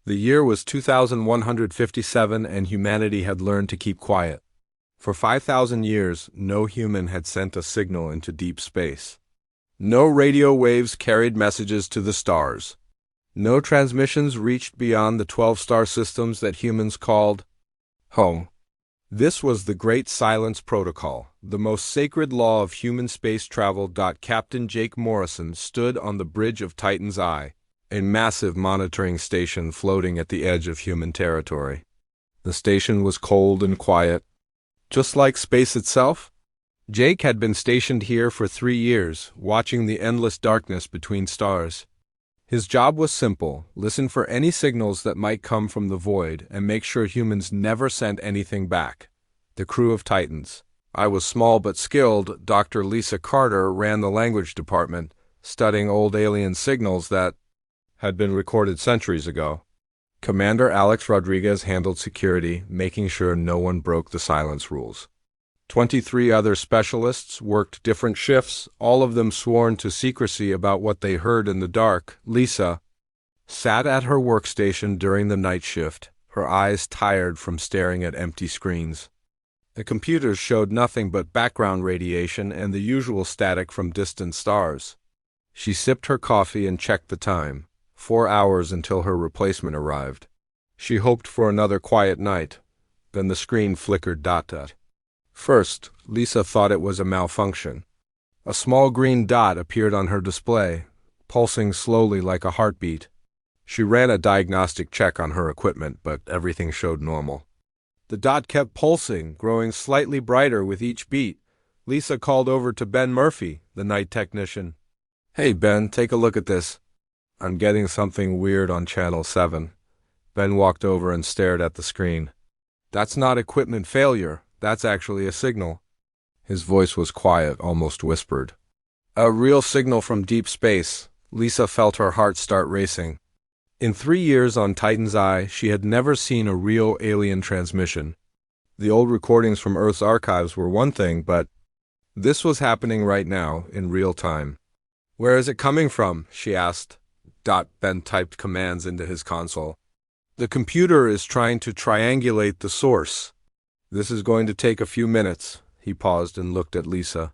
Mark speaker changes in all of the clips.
Speaker 1: The year was 2157 and humanity had learned to keep quiet. For 5,000 years, no human had sent a signal into deep space. No radio waves carried messages to the stars. No transmissions reached beyond the 12 star systems that humans called home. This was the Great Silence Protocol, the most sacred law of human space travel. Captain Jake Morrison stood on the bridge of Titan's Eye, a massive monitoring station floating at the edge of human territory. The station was cold and quiet, just like space itself. Jake had been stationed here for 3 years, watching the endless darkness between stars. His job was simple: listen for any signals that might come from the void and make sure humans never sent anything back. The crew of Titans. I was small but skilled. Dr. Lisa Carter ran the language department, studying old alien signals that had been recorded centuries ago. Commander Alex Rodriguez handled security, making sure no one broke the silence rules. 23 other specialists worked different shifts, all of them sworn to secrecy about what they heard in the dark. Lisa sat at her workstation during the night shift, her eyes tired from staring at empty screens. The computers showed nothing but background radiation and the usual static from distant stars. She sipped her coffee and checked the time. 4 hours until her replacement arrived. She hoped for another quiet night. Then the screen flickered. First, Lisa thought it was a malfunction. A small green dot appeared on her display, pulsing slowly like a heartbeat. She ran a diagnostic check on her equipment, but everything showed normal. The dot kept pulsing, growing slightly brighter with each beat. Lisa called over to Ben Murphy, the night technician. "Hey Ben, take a look at this. I'm getting something weird on channel 7. Ben walked over and stared at the screen. "That's not equipment failure. That's actually a signal." His voice was quiet, almost whispered. "A real signal from deep space." Lisa felt her heart start racing. In 3 years on Titan's Eye, she had never seen a real alien transmission. The old recordings from Earth's archives were one thing, but this was happening right now, in real time. "Where is it coming from?" she asked. Ben typed commands into his console. "The computer is trying to triangulate the source. This is going to take a few minutes." He paused and looked at Lisa.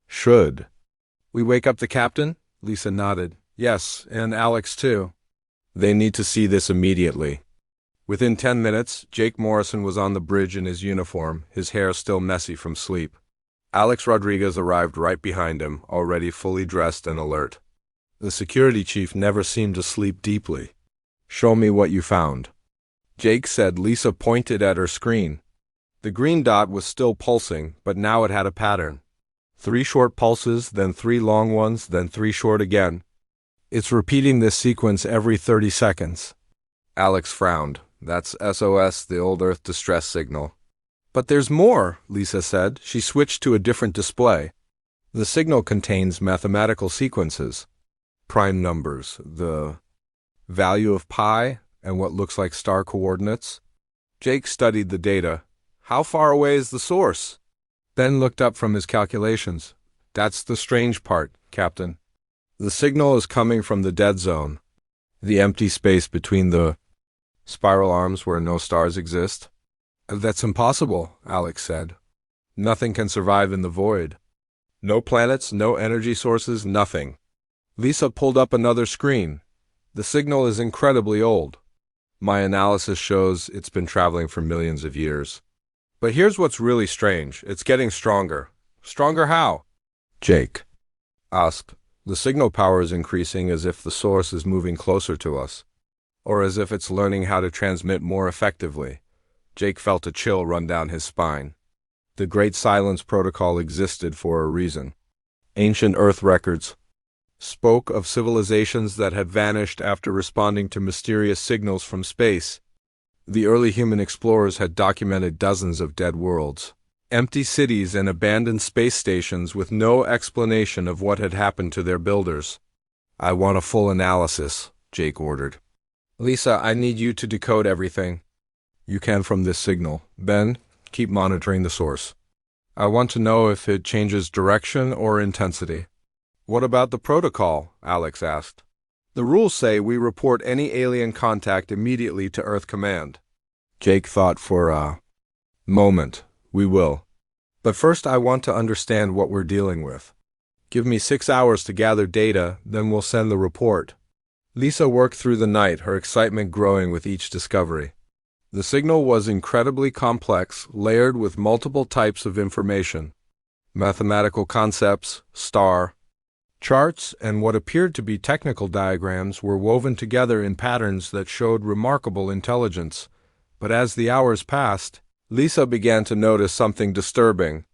Speaker 1: "Should we wake up the captain?" Lisa nodded. "Yes, and Alex too. They need to see this immediately." Within 10 minutes, Jake Morrison was on the bridge in his uniform, his hair still messy from sleep. Alex Rodriguez arrived right behind him, already fully dressed and alert. The security chief never seemed to sleep deeply. "Show me what you found." Jake said. Lisa pointed at her screen. The green dot was still pulsing, but now it had a pattern. 3 short pulses, then 3 long ones, then 3 short again. "It's repeating this sequence every 30 seconds. Alex frowned. "That's SOS, the old Earth distress signal." "But there's more," Lisa said. She switched to a different display. The signal contains mathematical sequences. Prime numbers, the value of pi, and what looks like star coordinates. Jake studied the data. "How far away is the source?" Ben looked up from his calculations. "That's the strange part, Captain. The signal is coming from the dead zone, the empty space between the spiral arms where no stars exist." "That's impossible," Alex said. "Nothing can survive in the void. No planets, no energy sources, nothing." Lisa pulled up another screen. "The signal is incredibly old. My analysis shows it's been traveling for millions of years. But here's what's really strange. It's getting stronger." "Stronger how?" Jake asked. "The signal power is increasing, as if the source is moving closer to us, or as if it's learning how to transmit more effectively." Jake felt a chill run down his spine. The Great Silence Protocol existed for a reason. Ancient Earth records spoke of civilizations that had vanished after responding to mysterious signals from space. The early human explorers had documented dozens of dead worlds, empty cities and abandoned space stations with no explanation of what had happened to their builders. "I want a full analysis," Jake ordered. "Lisa, I need you to decode everything you can from this signal. Ben, keep monitoring the source. I want to know if it changes direction or intensity." "What about the protocol?" Alex asked. The rules say we report any alien contact immediately to Earth Command. Jake thought for a moment. We will. But first I want to understand what we're dealing with. Give me 6 hours to gather data, then we'll send the report. Lisa worked through the night, her excitement growing with each discovery. The signal was incredibly complex, layered with multiple types of information. Mathematical concepts, star charts, and what appeared to be technical diagrams were woven together in patterns that showed remarkable intelligence. But as the hours passed, Lisa began to notice something disturbing.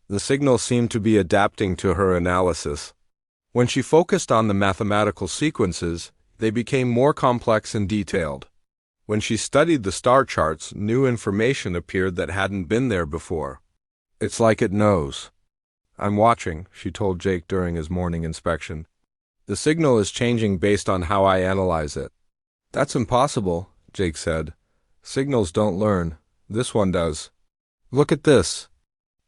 Speaker 1: The signal seemed to be adapting to her analysis. When she focused on the mathematical sequences, they became more complex and detailed. When she studied the star charts, new information appeared that hadn't been there before. It's like it knows. I'm watching, she told Jake during his morning inspection. The signal is changing based on how I analyze it. That's impossible, Jake said. Signals don't learn. This one does. Look at this.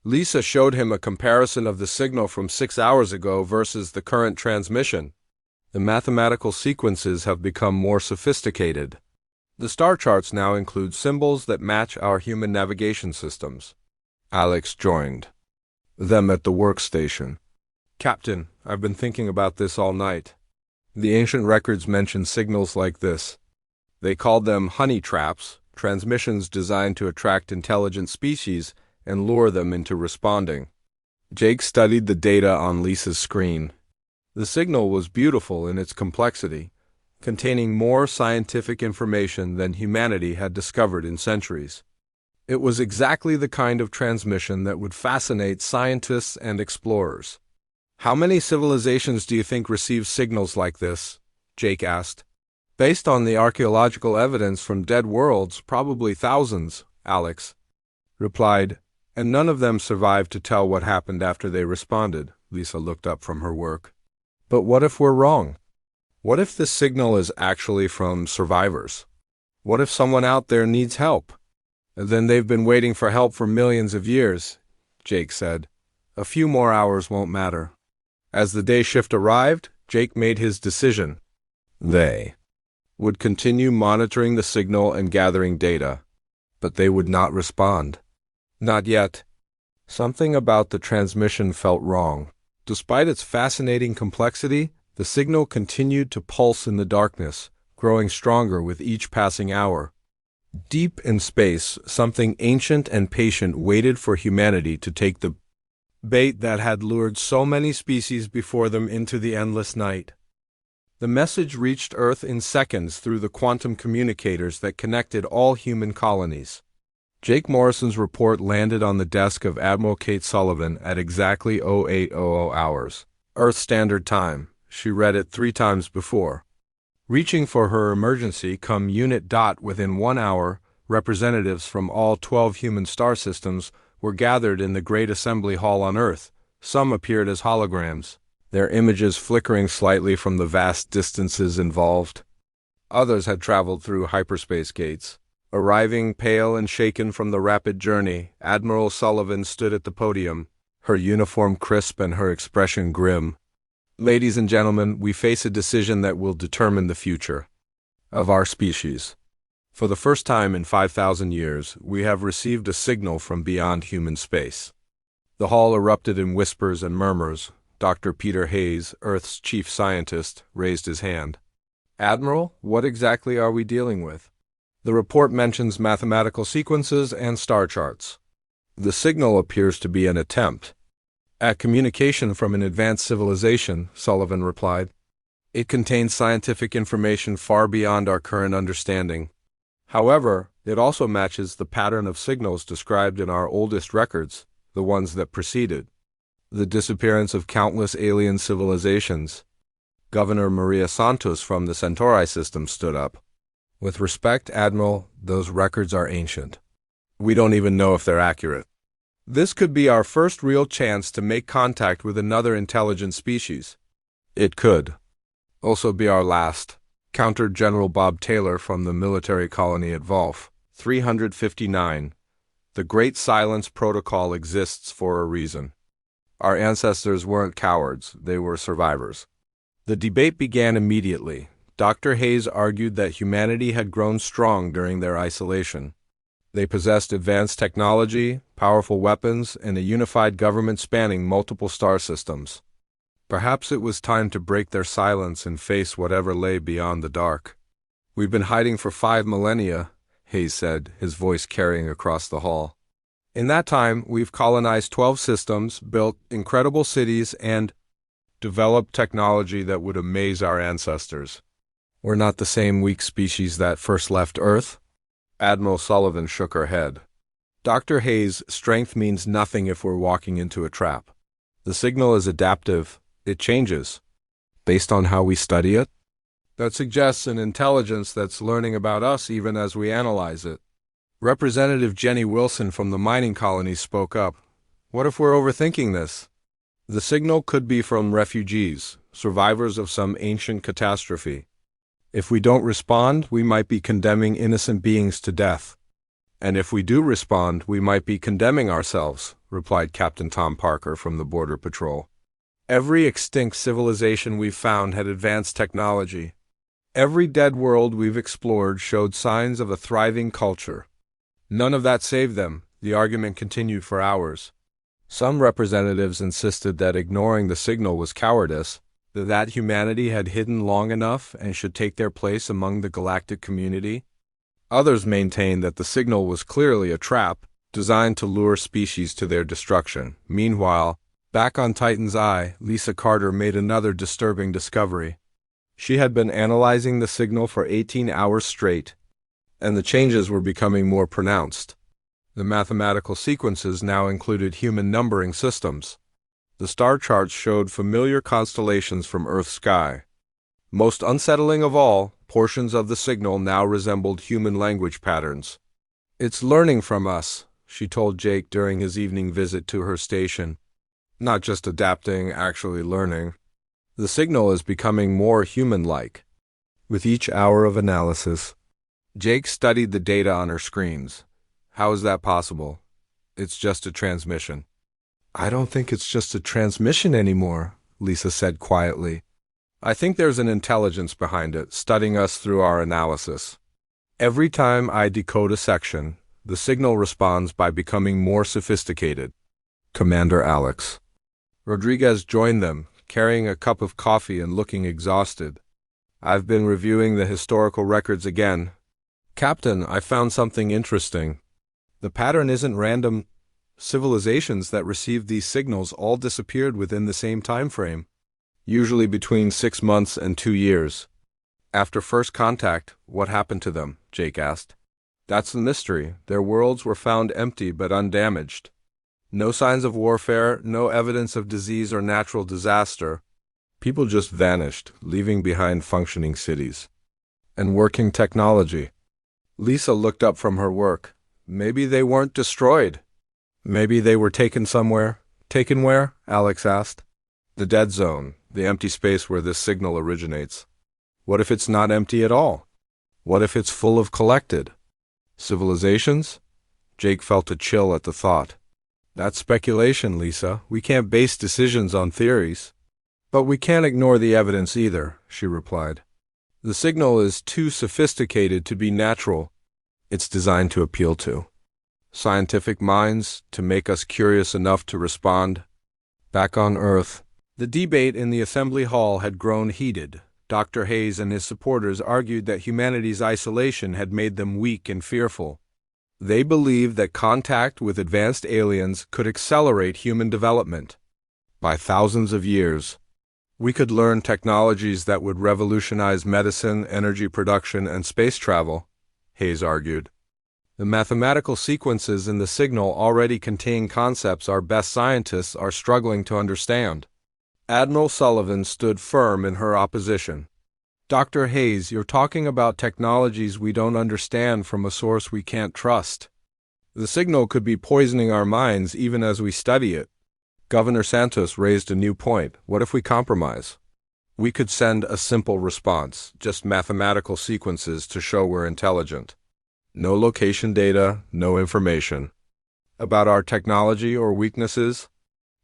Speaker 1: Lisa showed him a comparison of the signal from 6 hours ago versus the current transmission. The mathematical sequences have become more sophisticated. The star charts now include symbols that match our human navigation systems. Alex joined them at the workstation. Captain, I've been thinking about this all night. The ancient records mention signals like this. They called them honey traps, transmissions designed to attract intelligent species and lure them into responding. Jake studied the data on Lisa's screen. The signal was beautiful in its complexity, containing more scientific information than humanity had discovered in centuries. It was exactly the kind of transmission that would fascinate scientists and explorers. How many civilizations do you think receive signals like this? Jake asked. Based on the archaeological evidence from dead worlds, probably thousands, Alex replied, and none of them survived to tell what happened after they responded. Lisa looked up from her work. But what if we're wrong? What if this signal is actually from survivors? What if someone out there needs help? Then they've been waiting for help for millions of years, Jake said. A few more hours won't matter. As the day shift arrived, Jake made his decision. They would continue monitoring the signal and gathering data, but they would not respond. Not yet. Something about the transmission felt wrong. Despite its fascinating complexity, the signal continued to pulse in the darkness, growing stronger with each passing hour. Deep in space, something ancient and patient waited for humanity to take the bait that had lured so many species before them into the endless night. The message reached Earth in seconds through the quantum communicators that connected all human colonies. Jake Morrison's report landed on the desk of Admiral Kate Sullivan at exactly 0800 hours, Earth Standard Time. She read it 3 times before. Reaching for her emergency come unit dot within 1 hour, representatives from all 12 human star systems were gathered in the Great Assembly Hall on Earth. Some appeared as holograms, their images flickering slightly from the vast distances involved. Others had traveled through hyperspace gates. Arriving pale and shaken from the rapid journey, Admiral Sullivan stood at the podium, her uniform crisp and her expression grim. Ladies and gentlemen, we face a decision that will determine the future of our species. For the first time in 5,000 years, we have received a signal from beyond human space. The hall erupted in whispers and murmurs. Dr. Peter Hayes, Earth's chief scientist, raised his hand. Admiral, what exactly are we dealing with? The report mentions mathematical sequences and star charts. The signal appears to be an attempt at communication from an advanced civilization, Sullivan replied. It contains scientific information far beyond our current understanding. However, it also matches the pattern of signals described in our oldest records, the ones that preceded the disappearance of countless alien civilizations. Governor Maria Santos from the Centauri system stood up. With respect, Admiral, those records are ancient. We don't even know if they're accurate. This could be our first real chance to make contact with another intelligent species. It could also be our last, countered General Bob Taylor from the military colony at Volf. 359. The Great Silence Protocol exists for a reason. Our ancestors weren't cowards, they were survivors. The debate began immediately. Dr. Hayes argued that humanity had grown strong during their isolation. They possessed advanced technology, powerful weapons, and a unified government spanning multiple star systems. Perhaps it was time to break their silence and face whatever lay beyond the dark. "We've been hiding for 5 millennia, Hayes said, his voice carrying across the hall. "In that time, we've colonized 12 systems, built incredible cities, and developed technology that would amaze our ancestors. We're not the same weak species that first left Earth." Admiral Sullivan shook her head. "Dr. Hayes, strength means nothing if we're walking into a trap. The signal is adaptive. It changes. Based on how we study it? That suggests an intelligence that's learning about us even as we analyze it." Representative Jenny Wilson from the mining colony spoke up. "What if we're overthinking this? The signal could be from refugees, survivors of some ancient catastrophe. If we don't respond, we might be condemning innocent beings to death. And if we do respond, we might be condemning ourselves," replied Captain Tom Parker from the Border Patrol. "Every extinct civilization we've found had advanced technology. Every dead world we've explored showed signs of a thriving culture. None of that saved them." The argument continued for hours. Some representatives insisted that ignoring the signal was cowardice, that humanity had hidden long enough and should take their place among the galactic community. Others maintained that the signal was clearly a trap, designed to lure species to their destruction. Meanwhile, back on Titan's Eye, Lisa Carter made another disturbing discovery. She had been analyzing the signal for 18 hours straight, and the changes were becoming more pronounced. The mathematical sequences now included human numbering systems. The star charts showed familiar constellations from Earth's sky. Most unsettling of all, portions of the signal now resembled human language patterns. "It's learning from us," she told Jake during his evening visit to her station. "Not just adapting, actually learning. The signal is becoming more human-like." With each hour of analysis, Jake studied the data on her screens. "How is that possible? It's just a transmission." "I don't think it's just a transmission anymore," Lisa said quietly. "I think there's an intelligence behind it, studying us through our analysis. Every time I decode a section, the signal responds by becoming more sophisticated." Commander Alex Rodriguez joined them, carrying a cup of coffee and looking exhausted. "I've been reviewing the historical records again. Captain, I found something interesting. The pattern isn't random. Civilizations that received these signals all disappeared within the same time frame, usually between 6 months and 2 years. After first contact, what happened to them?" Jake asked. "That's the mystery. Their worlds were found empty but undamaged. No signs of warfare, no evidence of disease or natural disaster. People just vanished, leaving behind functioning cities and working technology." Lisa looked up from her work. "Maybe they weren't destroyed. Maybe they were taken somewhere." "Taken where?" Alex asked. "The dead zone, the empty space where this signal originates. What if it's not empty at all? What if it's full of collected civilizations?" Jake felt a chill at the thought. "That's speculation, Lisa. We can't base decisions on theories." "But we can't ignore the evidence either," she replied. "The signal is too sophisticated to be natural. It's designed to appeal to scientific minds, to make us curious enough to respond." Back on Earth, the debate in the assembly hall had grown heated. Dr. Hayes and his supporters argued that humanity's isolation had made them weak and fearful. They believed that contact with advanced aliens could accelerate human development by thousands of years. "We could learn technologies that would revolutionize medicine, energy production, and space travel," Hayes argued. "The mathematical sequences in the signal already contain concepts our best scientists are struggling to understand." Admiral Sullivan stood firm in her opposition. "Dr. Hayes, you're talking about technologies we don't understand from a source we can't trust. The signal could be poisoning our minds even as we study it." Governor Santos raised a new point. "What if we compromise? We could send a simple response, just mathematical sequences to show we're intelligent. No location data, no information about our technology or weaknesses."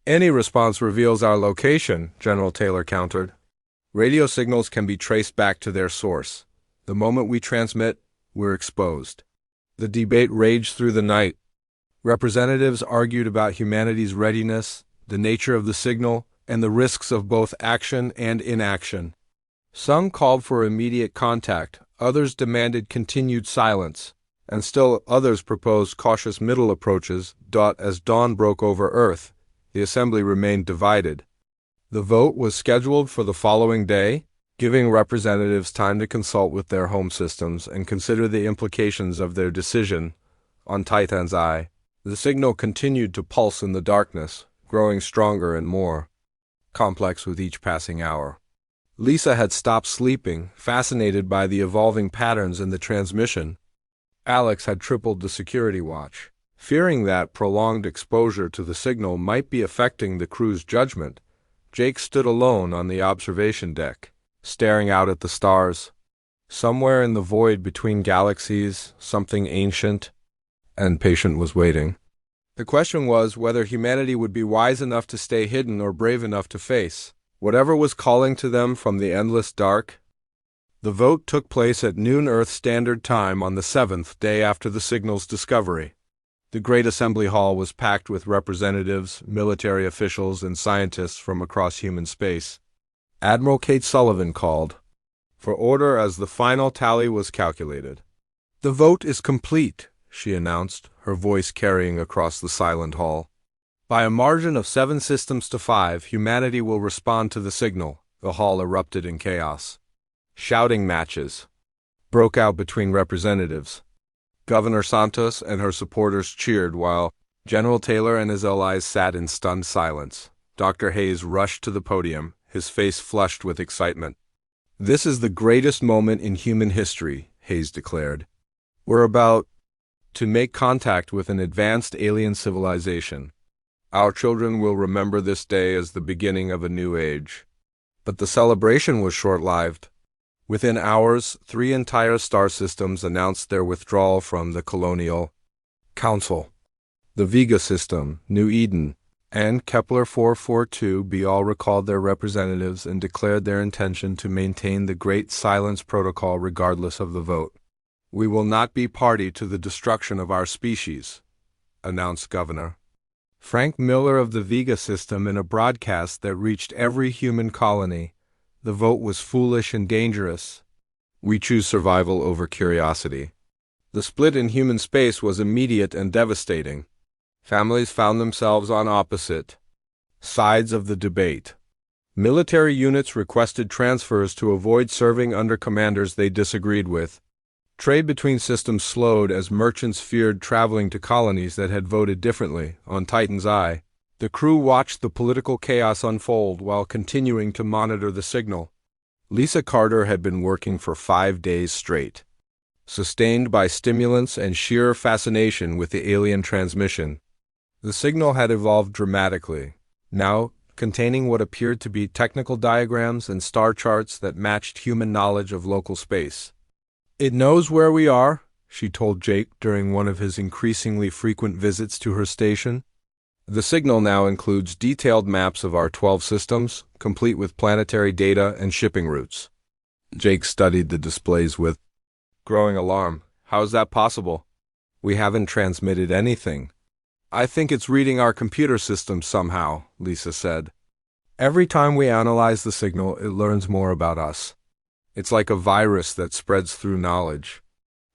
Speaker 1: "Any response reveals our location," General Taylor countered. Radio signals can be traced back to their source. The moment we transmit, we're exposed. The debate raged through the night. Representatives argued about humanity's readiness, the nature of the signal, and the risks of both action and inaction. Some called for immediate contact, others demanded continued silence, and still others proposed cautious middle approaches. As dawn broke over Earth, the assembly remained divided. The vote was scheduled for the following day, giving representatives time to consult with their home systems and consider the implications of their decision. On Titan's Eye, the signal continued to pulse in the darkness, growing stronger and more complex with each passing hour. Lisa had stopped sleeping, fascinated by the evolving patterns in the transmission. Alex had tripled the security watch, fearing that prolonged exposure to the signal might be affecting the crew's judgment. Jake stood alone on the observation deck, staring out at the stars. Somewhere in the void between galaxies, something ancient and patient was waiting. The question was whether humanity would be wise enough to stay hidden or brave enough to face whatever was calling to them from the endless dark. The vote took place at noon Earth Standard Time on the 7th day after the signal's discovery. The Great Assembly Hall was packed with representatives, military officials, and scientists from across human space. Admiral Kate Sullivan called for order as the final tally was calculated. "The vote is complete," she announced, her voice carrying across the silent hall. "By a margin of 7 systems to 5, humanity will respond to the signal." The hall erupted in chaos. Shouting matches broke out between representatives. Governor Santos and her supporters cheered while General Taylor and his allies sat in stunned silence. Dr. Hayes rushed to the podium, his face flushed with excitement. "This is the greatest moment in human history," Hayes declared. "We're about to make contact with an advanced alien civilization. Our children will remember this day as the beginning of a new age." But the celebration was short-lived. Within hours, 3 entire star systems announced their withdrawal from the Colonial Council. The Vega system, New Eden, and Kepler 442b all recalled their representatives and declared their intention to maintain the Great Silence Protocol regardless of the vote. "We will not be party to the destruction of our species," announced Governor Frank Miller of the Vega system in a broadcast that reached every human colony. "The vote was foolish and dangerous. We choose survival over curiosity." The split in human space was immediate and devastating. Families found themselves on opposite sides of the debate. Military units requested transfers to avoid serving under commanders they disagreed with. Trade between systems slowed as merchants feared traveling to colonies that had voted differently. On Titan's Eye, the crew watched the political chaos unfold while continuing to monitor the signal. Lisa Carter had been working for 5 days straight, sustained by stimulants and sheer fascination with the alien transmission. The signal had evolved dramatically, now containing what appeared to be technical diagrams and star charts that matched human knowledge of local space. "It knows where we are," she told Jake during one of his increasingly frequent visits to her station. "The signal now includes detailed maps of our 12 systems, complete with planetary data and shipping routes." Jake studied the displays with growing alarm. "How is that possible? We haven't transmitted anything." "I think it's reading our computer systems somehow," Lisa said. "Every time we analyze the signal, it learns more about us. It's like a virus that spreads through knowledge."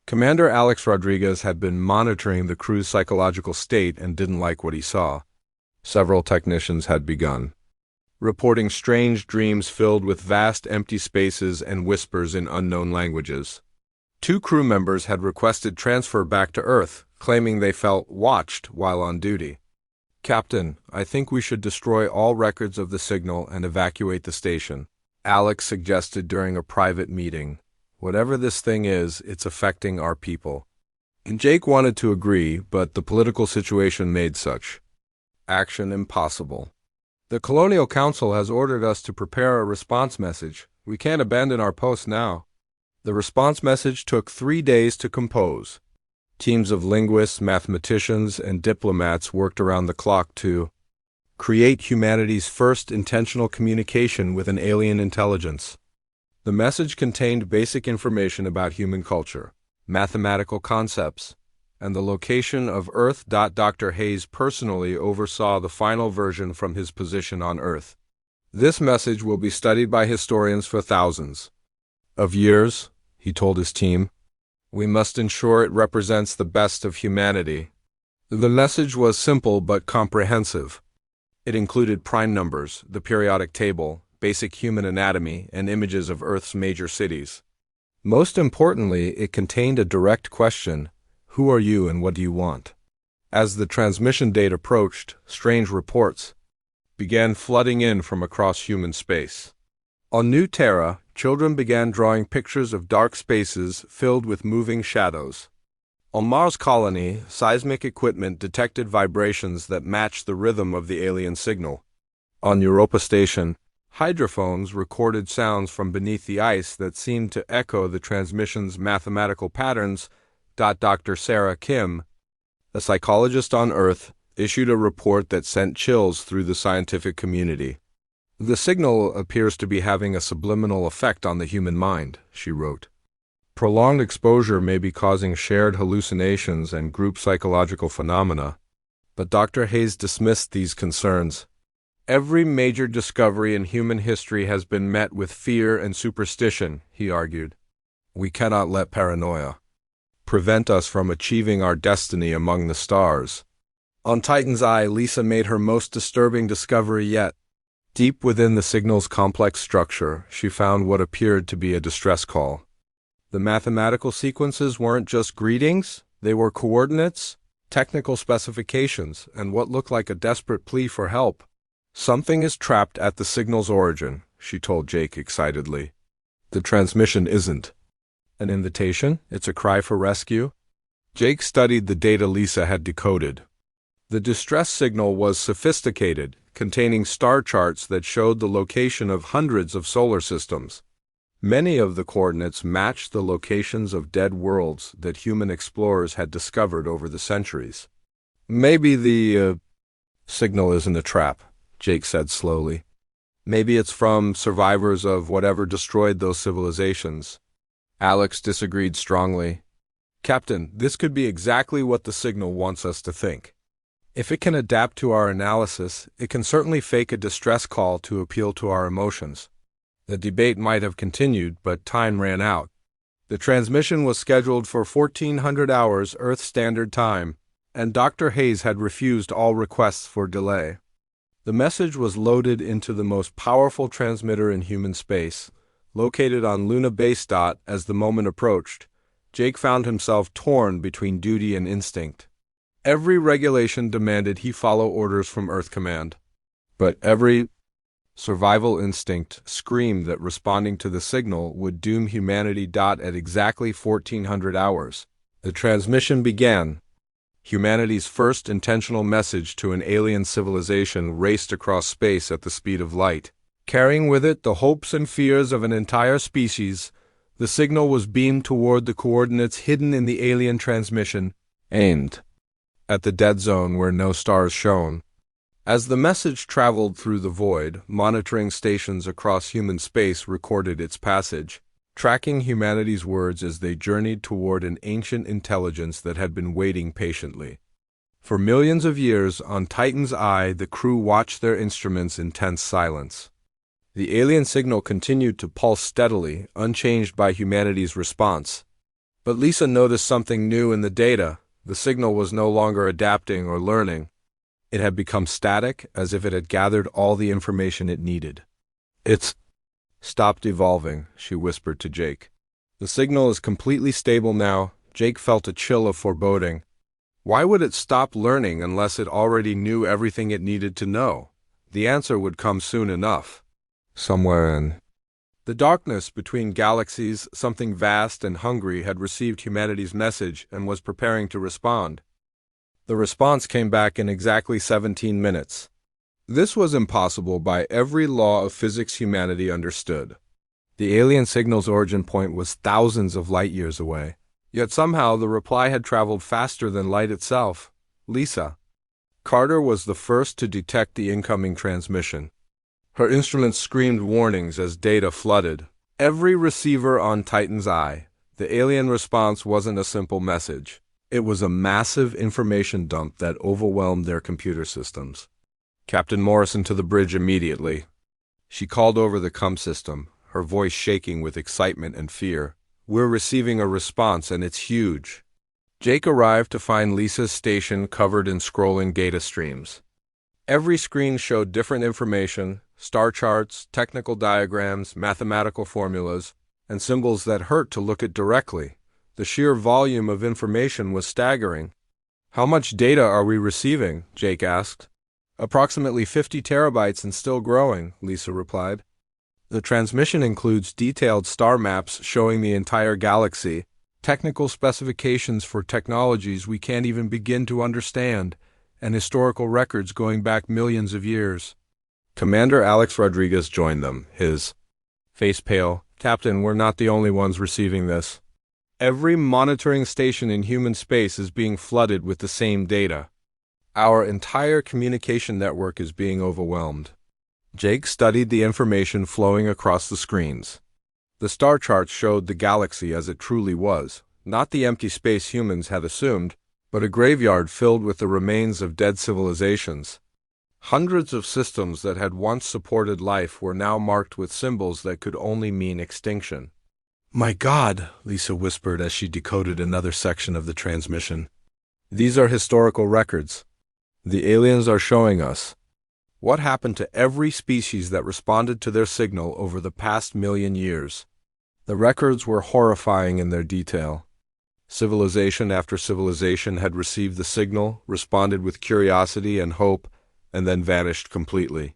Speaker 1: Commander Alex Rodriguez had been monitoring the crew's psychological state and didn't like what he saw. Several technicians had begun reporting strange dreams filled with vast empty spaces and whispers in unknown languages. 2 crew members had requested transfer back to Earth, claiming they felt watched while on duty. "Captain, I think we should destroy all records of the signal and evacuate the station," Alex suggested during a private meeting. "Whatever this thing is, it's affecting our people." And Jake wanted to agree, but the political situation made such action impossible. "The Colonial Council has ordered us to prepare a response message. We can't abandon our post now." The response message took 3 days to compose. Teams of linguists, mathematicians, and diplomats worked around the clock to create humanity's first intentional communication with an alien intelligence. The message contained basic information about human culture, mathematical concepts, and the location of Earth. Dr. Hayes personally oversaw the final version from his position on Earth. This message will be studied by historians for thousands of years, he told his team. We must ensure it represents the best of humanity. The message was simple but comprehensive. It included prime numbers, the periodic table, basic human anatomy, and images of Earth's major cities. Most importantly, it contained a direct question: who are you and what do you want? As the transmission date approached, strange reports began flooding in from across human space. On New Terra, children began drawing pictures of dark spaces filled with moving shadows. On Mars Colony, seismic equipment detected vibrations that matched the rhythm of the alien signal. On Europa Station, hydrophones recorded sounds from beneath the ice that seemed to echo the transmission's mathematical patterns. Dr. Sarah Kim, a psychologist on Earth, issued a report that sent chills through the scientific community. The signal appears to be having a subliminal effect on the human mind, she wrote. Prolonged exposure may be causing shared hallucinations and group psychological phenomena, but Dr. Hayes dismissed these concerns. Every major discovery in human history has been met with fear and superstition, he argued. We cannot let paranoia prevent us from achieving our destiny among the stars. On Titan's Eye, Lisa made her most disturbing discovery yet. Deep within the signal's complex structure, she found what appeared to be a distress call. The mathematical sequences weren't just greetings, they were coordinates, technical specifications, and what looked like a desperate plea for help. Something is trapped at the signal's origin, she told Jake excitedly. The transmission isn't an invitation, it's a cry for rescue. Jake studied the data Lisa had decoded. The distress signal was sophisticated, containing star charts that showed the location of hundreds of solar systems. Many of the coordinates matched the locations of dead worlds that human explorers had discovered over the centuries. Maybe the signal isn't a trap, Jake said slowly. Maybe it's from survivors of whatever destroyed those civilizations. Alex disagreed strongly. Captain, this could be exactly what the signal wants us to think. If it can adapt to our analysis, it can certainly fake a distress call to appeal to our emotions. The debate might have continued, but time ran out. The transmission was scheduled for 1400 hours Earth Standard Time, and Dr. Hayes had refused all requests for delay. The message was loaded into the most powerful transmitter in human space, located on Luna Base. As the moment approached, Jake found himself torn between duty and instinct. Every regulation demanded he follow orders from Earth Command, but every survival instinct screamed that responding to the signal would doom humanity. At exactly 1400 hours, the transmission began. Humanity's first intentional message to an alien civilization raced across space at the speed of light. Carrying with it the hopes and fears of an entire species, the signal was beamed toward the coordinates hidden in the alien transmission, aimed at the dead zone where no stars shone. As the message traveled through the void, monitoring stations across human space recorded its passage, tracking humanity's words as they journeyed toward an ancient intelligence that had been waiting patiently. For millions of years, on Titan's Eye, the crew watched their instruments in tense silence. The alien signal continued to pulse steadily, unchanged by humanity's response. But Lisa noticed something new in the data. The signal was no longer adapting or learning. It had become static, as if it had gathered all the information it needed. It's stopped evolving, she whispered to Jake. The signal is completely stable now. Jake felt a chill of foreboding. Why would it stop learning unless it already knew everything it needed to know? The answer would come soon enough. Somewhere in the darkness between galaxies, something vast and hungry had received humanity's message and was preparing to respond. The response came back in exactly 17 minutes. This was impossible by every law of physics humanity understood. The alien signal's origin point was thousands of light years away. Yet somehow the reply had traveled faster than light itself. Lisa, Carter was the first to detect the incoming transmission. Her instruments screamed warnings as data flooded every receiver on Titan's eye. The alien response wasn't a simple message. It was a massive information dump that overwhelmed their computer systems. Captain Morrison to the bridge immediately. She called over the comm system, her voice shaking with excitement and fear. We're receiving a response, and it's huge. Jake arrived to find Lisa's station covered in scrolling data streams. Every screen showed different information, star charts, technical diagrams, mathematical formulas, and symbols that hurt to look at directly. The sheer volume of information was staggering. How much data are we receiving? Jake asked. Approximately 50 terabytes and still growing, Lisa replied. The transmission includes detailed star maps showing the entire galaxy, technical specifications for technologies we can't even begin to understand, and historical records going back millions of years. Commander Alex Rodriguez joined them, his face pale. Captain, we're not the only ones receiving this. Every monitoring station in human space is being flooded with the same data. Our entire communication network is being overwhelmed. Jake studied the information flowing across the screens. The star charts showed the galaxy as it truly was, not the empty space humans had assumed, but a graveyard filled with the remains of dead civilizations. Hundreds of systems that had once supported life were now marked with symbols that could only mean extinction. My God, Lisa whispered as she decoded another section of the transmission. These are historical records. The aliens are showing us what happened to every species that responded to their signal over the past million years. The records were horrifying in their detail. Civilization after civilization had received the signal, responded with curiosity and hope, and then vanished completely.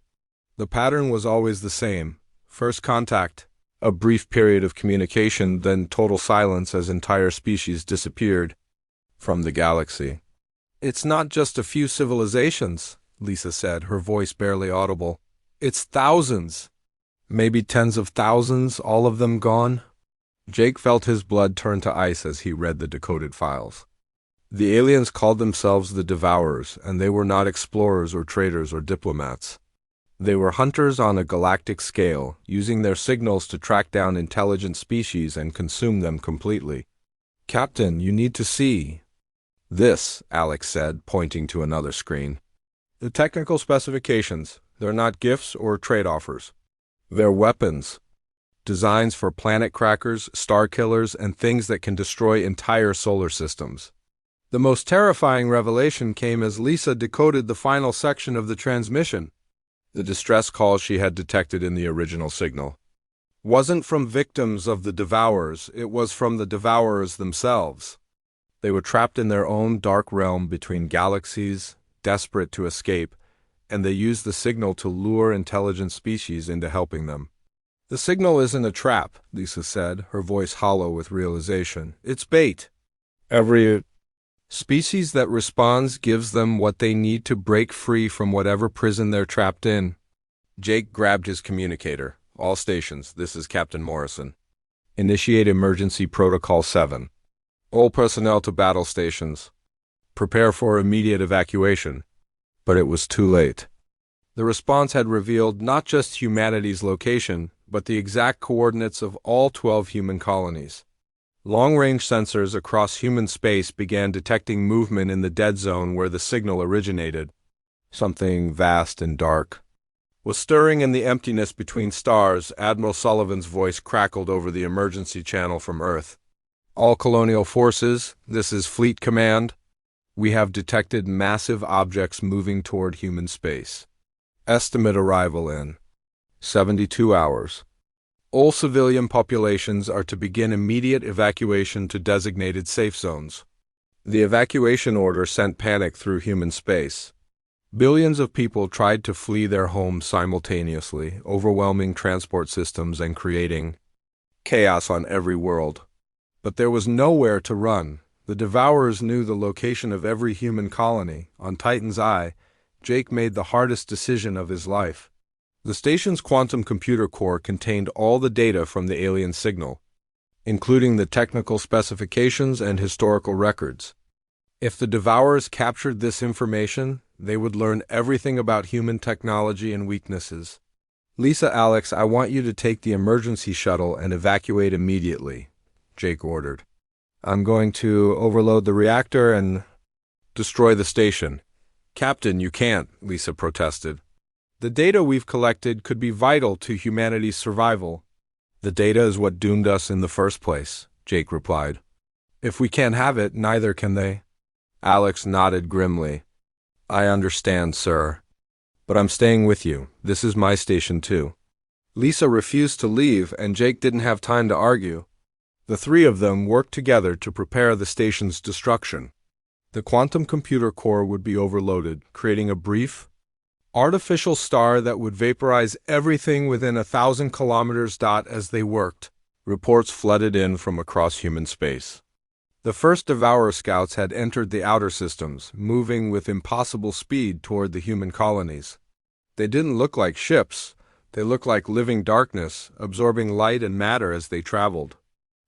Speaker 1: The pattern was always the same. First contact, a brief period of communication, then total silence as entire species disappeared from the galaxy. It's not just a few civilizations, Lisa said, her voice barely audible. It's thousands. Maybe tens of thousands, all of them gone. Jake felt his blood turn to ice as he read the decoded files. The aliens called themselves the Devourers, and they were not explorers or traders or diplomats. They were hunters on a galactic scale, using their signals to track down intelligent species and consume them completely. Captain, you need to see this, Alex said, pointing to another screen. The technical specifications, they're not gifts or trade offers. They're weapons. Designs for planet crackers, star killers, and things that can destroy entire solar systems. The most terrifying revelation came as Lisa decoded the final section of the transmission. The distress call she had detected in the original signal wasn't from victims of the Devourers, it was from the Devourers themselves. They were trapped in their own dark realm between galaxies, desperate to escape, and they used the signal to lure intelligent species into helping them. The signal isn't a trap, Lisa said, her voice hollow with realization. It's bait. Every species that responds gives them what they need to break free from whatever prison they're trapped in. Jake grabbed his communicator. All stations, this is Captain Morrison. Initiate Emergency Protocol 7. All personnel to battle stations. Prepare for immediate evacuation. But it was too late. The response had revealed not just humanity's location, but the exact coordinates of all 12 human colonies. Long-range sensors across human space began detecting movement in the dead zone where the signal originated. Something vast and dark was stirring in the emptiness between stars. Admiral Sullivan's voice crackled over the emergency channel from Earth. All colonial forces, this is Fleet Command. We have detected massive objects moving toward human space. Estimate arrival in 72 hours. All civilian populations are to begin immediate evacuation to designated safe zones. The evacuation order sent panic through human space. Billions of people tried to flee their homes simultaneously, overwhelming transport systems and creating chaos on every world. But there was nowhere to run. The Devourers knew the location of every human colony. On Titan's Eye, Jake made the hardest decision of his life. The station's quantum computer core contained all the data from the alien signal, including the technical specifications and historical records. If the Devourers captured this information, they would learn everything about human technology and weaknesses. Lisa, Alex, I want you to take the emergency shuttle and evacuate immediately, Jake ordered. I'm going to overload the reactor and destroy the station. Captain, you can't, Lisa protested. The data we've collected could be vital to humanity's survival. The data is what doomed us in the first place, Jake replied. If we can't have it, neither can they. Alex nodded grimly. I understand, sir. But I'm staying with you. This is my station too. Lisa refused to leave, and Jake didn't have time to argue. The three of them worked together to prepare the station's destruction. The quantum computer core would be overloaded, creating a brief, artificial star that would vaporize everything within 1,000 kilometers. As they worked, reports flooded in from across human space. The first Devourer scouts had entered the outer systems, moving with impossible speed toward the human colonies. They didn't look like ships. They looked like living darkness, absorbing light and matter as they traveled.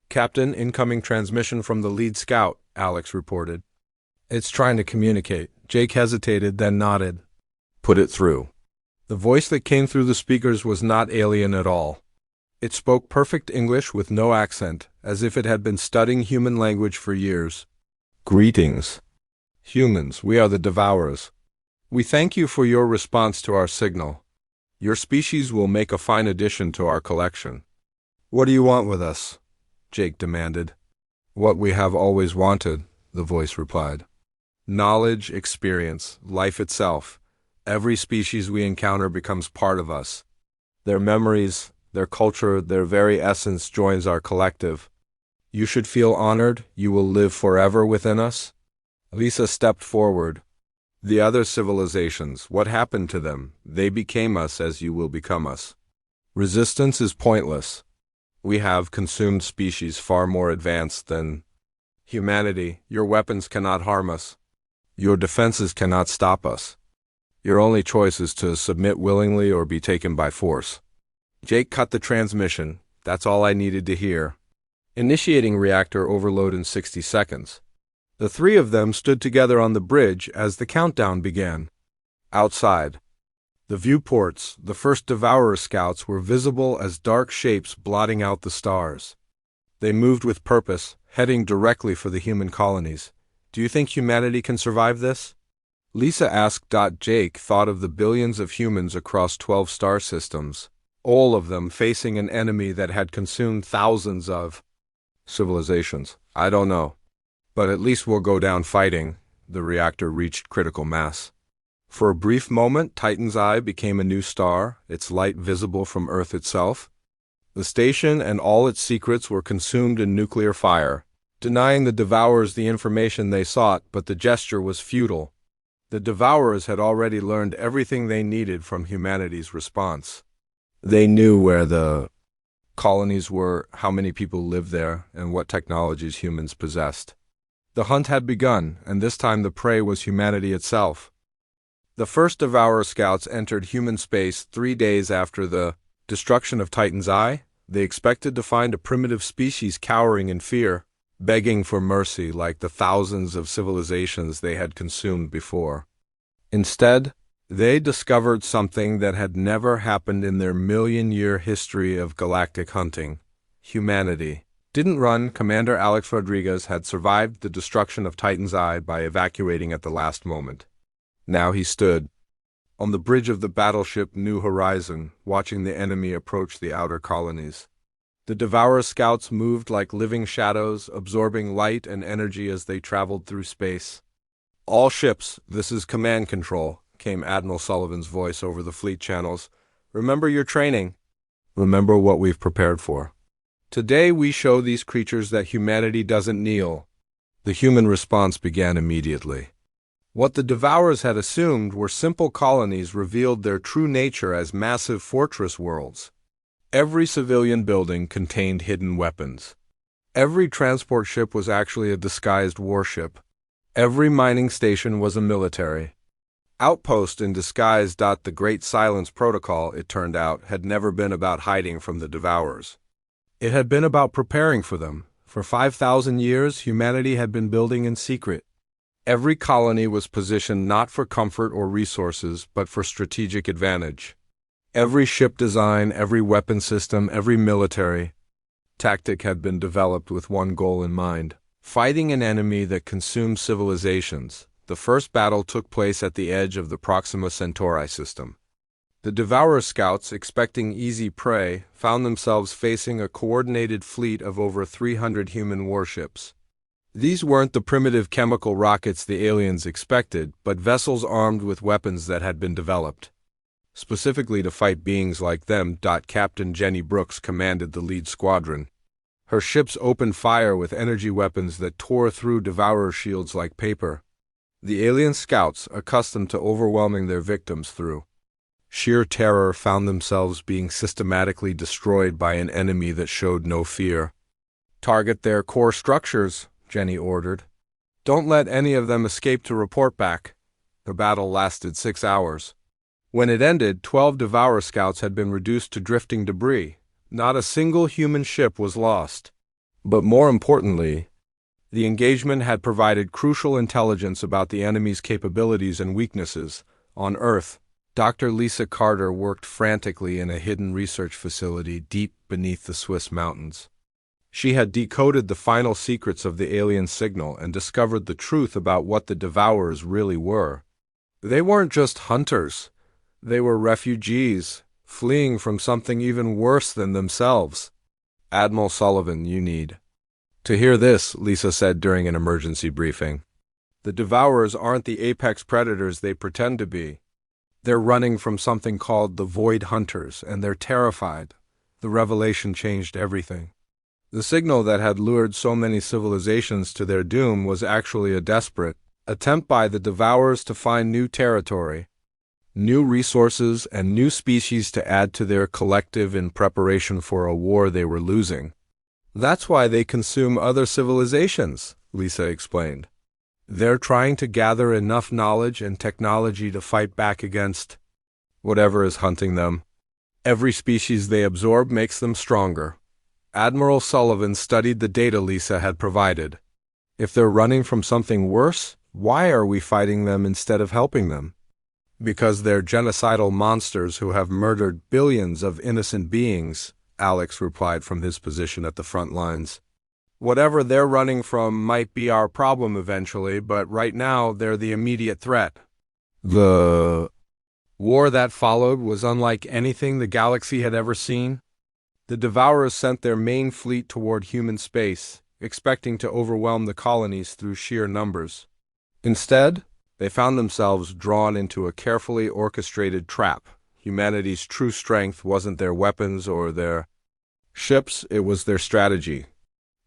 Speaker 1: Captain, incoming transmission from the lead scout, Alex reported. It's trying to communicate. Jake hesitated, then nodded. Put it through. The voice that came through the speakers was not alien at all. It spoke perfect English with no accent, as if it had been studying human language for years. Greetings. Humans, we are the Devourers. We thank you for your response to our signal. Your species will make a fine addition to our collection. What do you want with us? Jake demanded. What we have always wanted, the voice replied. Knowledge, experience, life itself. Every species we encounter becomes part of us. Their memories, their culture, their very essence joins our collective. You should feel honored. You will live forever within us. Lisa stepped forward. The other civilizations, what happened to them? They became us as you will become us. Resistance is pointless. We have consumed species far more advanced than humanity. Your weapons cannot harm us. Your defenses cannot stop us. Your only choice is to submit willingly or be taken by force. Jake cut the transmission. That's all I needed to hear. Initiating reactor overload in 60 seconds. The three of them stood together on the bridge as the countdown began. Outside, the viewports, the first Devourer scouts, were visible as dark shapes blotting out the stars. They moved with purpose, heading directly for the human colonies. Do you think humanity can survive this? Lisa asked. Jake thought of the billions of humans across 12 star systems, all of them facing an enemy that had consumed thousands of civilizations. I don't know. But at least we'll go down fighting. The reactor reached critical mass. For a brief moment, Titan's Eye became a new star, its light visible from Earth itself. The station and all its secrets were consumed in nuclear fire, denying the Devourers the information they sought, but the gesture was futile. The Devourers had already learned everything they needed from humanity's response. They knew where the colonies were, how many people lived there, and what technologies humans possessed. The hunt had begun, and this time the prey was humanity itself. The first Devourer scouts entered human space 3 days after the destruction of Titan's Eye. They expected to find a primitive species cowering in fear, begging for mercy like the thousands of civilizations they had consumed before. Instead, they discovered something that had never happened in their million-year history of galactic hunting. Humanity didn't run. Commander Alex Rodriguez had survived the destruction of Titan's Eye by evacuating at the last moment. Now he stood on the bridge of the battleship New Horizon, watching the enemy approach the outer colonies. The Devourer scouts moved like living shadows, absorbing light and energy as they traveled through space. All ships, this is command control, came Admiral Sullivan's voice over the fleet channels. Remember your training. Remember what we've prepared for. Today we show these creatures that humanity doesn't kneel. The human response began immediately. What the Devourers had assumed were simple colonies revealed their true nature as massive fortress worlds. Every civilian building contained hidden weapons. Every transport ship was actually a disguised warship. Every mining station was a military outpost in disguise. The Great Silence Protocol, it turned out, had never been about hiding from the Devourers. It had been about preparing for them. For 5,000 years, humanity had been building in secret. Every colony was positioned not for comfort or resources, but for strategic advantage. Every ship design, every weapon system, every military tactic had been developed with one goal in mind: fighting an enemy that consumed civilizations. The first battle took place at the edge of the Proxima Centauri system. The Devourer scouts, expecting easy prey, found themselves facing a coordinated fleet of over 300 human warships. These weren't the primitive chemical rockets the aliens expected, but vessels armed with weapons that had been developed specifically to fight beings like them. Captain Jenny Brooks commanded the lead squadron. Her ships opened fire with energy weapons that tore through Devourer shields like paper. The alien scouts, accustomed to overwhelming their victims through sheer terror, found themselves being systematically destroyed by an enemy that showed no fear. "Target their core structures," Jenny ordered. "Don't let any of them escape to report back." The battle lasted 6 hours. When it ended, 12 Devourer scouts had been reduced to drifting debris. Not a single human ship was lost. But more importantly, the engagement had provided crucial intelligence about the enemy's capabilities and weaknesses. On Earth, Dr. Lisa Carter worked frantically in a hidden research facility deep beneath the Swiss mountains. She had decoded the final secrets of the alien signal and discovered the truth about what the Devourers really were. They weren't just hunters. They were refugees, fleeing from something even worse than themselves. "Admiral Sullivan, you need to hear this," Lisa said during an emergency briefing. "The Devourers aren't the apex predators they pretend to be. They're running from something called the Void Hunters, and they're terrified." The revelation changed everything. The signal that had lured so many civilizations to their doom was actually a desperate attempt by the Devourers to find new territory, new resources, and new species to add to their collective in preparation for a war they were losing. "That's why they consume other civilizations," Lisa explained. "They're trying to gather enough knowledge and technology to fight back against whatever is hunting them. Every species they absorb makes them stronger." Admiral Sullivan studied the data Lisa had provided. "If they're running from something worse, why are we fighting them instead of helping them?" "Because they're genocidal monsters who have murdered billions of innocent beings," Alex replied from his position at the front lines. "Whatever they're running from might be our problem eventually, but right now they're the immediate threat." The war that followed was unlike anything the galaxy had ever seen. The Devourers sent their main fleet toward human space, expecting to overwhelm the colonies through sheer numbers. Instead, they found themselves drawn into a carefully orchestrated trap. Humanity's true strength wasn't their weapons or their ships, it was their strategy.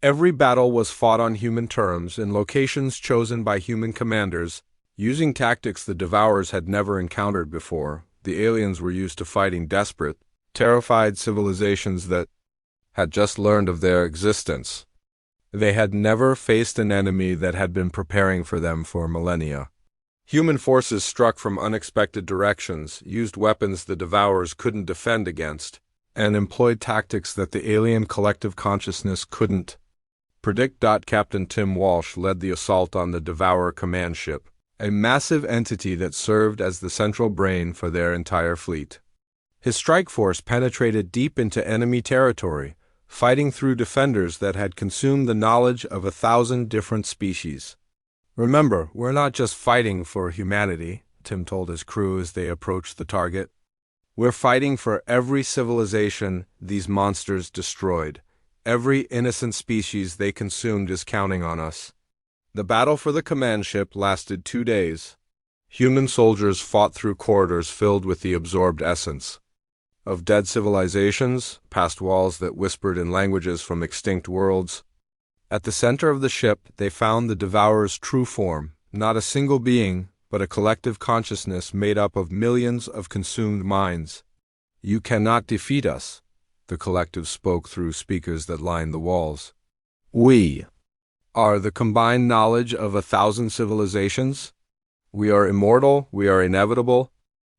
Speaker 1: Every battle was fought on human terms, in locations chosen by human commanders, using tactics the Devourers had never encountered before. The aliens were used to fighting desperate, terrified civilizations that had just learned of their existence. They had never faced an enemy that had been preparing for them for millennia. Human forces struck from unexpected directions, used weapons the Devourers couldn't defend against, and employed tactics that the alien collective consciousness couldn't predict. Captain Tim Walsh led the assault on the Devourer command ship, a massive entity that served as the central brain for their entire fleet. His strike force penetrated deep into enemy territory, fighting through defenders that had consumed the knowledge of 1,000 different species. "Remember, we're not just fighting for humanity," Tim told his crew as they approached the target. "We're fighting for every civilization these monsters destroyed. Every innocent species they consumed is counting on us." The battle for the command ship lasted 2 days. Human soldiers fought through corridors filled with the absorbed essence of dead civilizations, past walls that whispered in languages from extinct worlds. At the center of the ship, they found the Devourer's true form, not a single being, but a collective consciousness made up of millions of consumed minds. "You cannot defeat us," the collective spoke through speakers that lined the walls. "We are the combined knowledge of 1,000 civilizations. We are immortal, we are inevitable."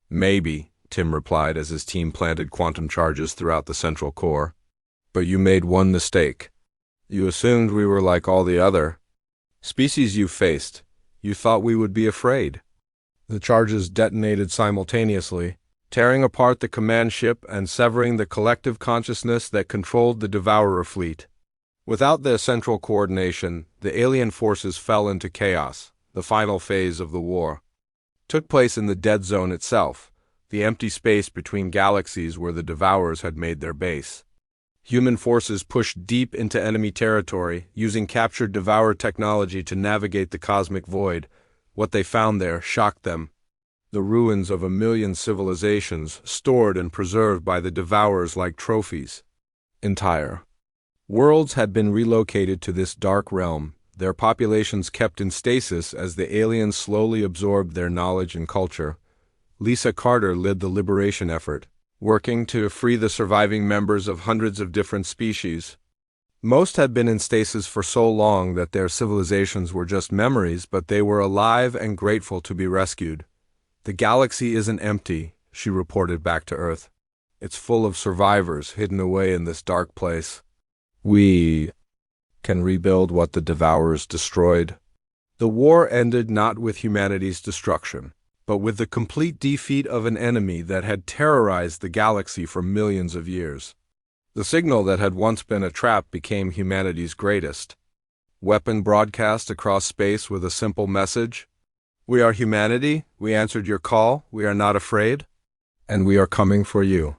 Speaker 1: "Maybe," Tim replied as his team planted quantum charges throughout the central core. "But you made one mistake. You assumed we were like all the other species you faced. You thought we would be afraid. The charges detonated simultaneously, tearing apart the command ship and severing the collective consciousness that controlled the Devourer fleet. Without their central coordination, the alien forces fell into chaos. The final phase of the war took place in the dead zone itself, the empty space between galaxies where the Devourers had made their base. Human forces pushed deep into enemy territory, using captured Devourer technology to navigate the cosmic void. What they found there shocked them. The ruins of 1,000,000 civilizations, stored and preserved by the Devourers like trophies. Entire worlds had been relocated to this dark realm, their populations kept in stasis as the aliens slowly absorbed their knowledge and culture. Lisa Carter led the liberation effort, working to free the surviving members of hundreds of different species. Most had been in stasis for so long that their civilizations were just memories, but they were alive and grateful to be rescued. "The galaxy isn't empty," she reported back to Earth. "It's full of survivors hidden away in this dark place. We can rebuild what the Devourers destroyed." The war ended not with humanity's destruction, but with the complete defeat of an enemy that had terrorized the galaxy for millions of years. The signal that had once been a trap became humanity's greatest weapon, broadcast across space with a simple message: "We are humanity, we answered your call, we are not afraid, and we are coming for you."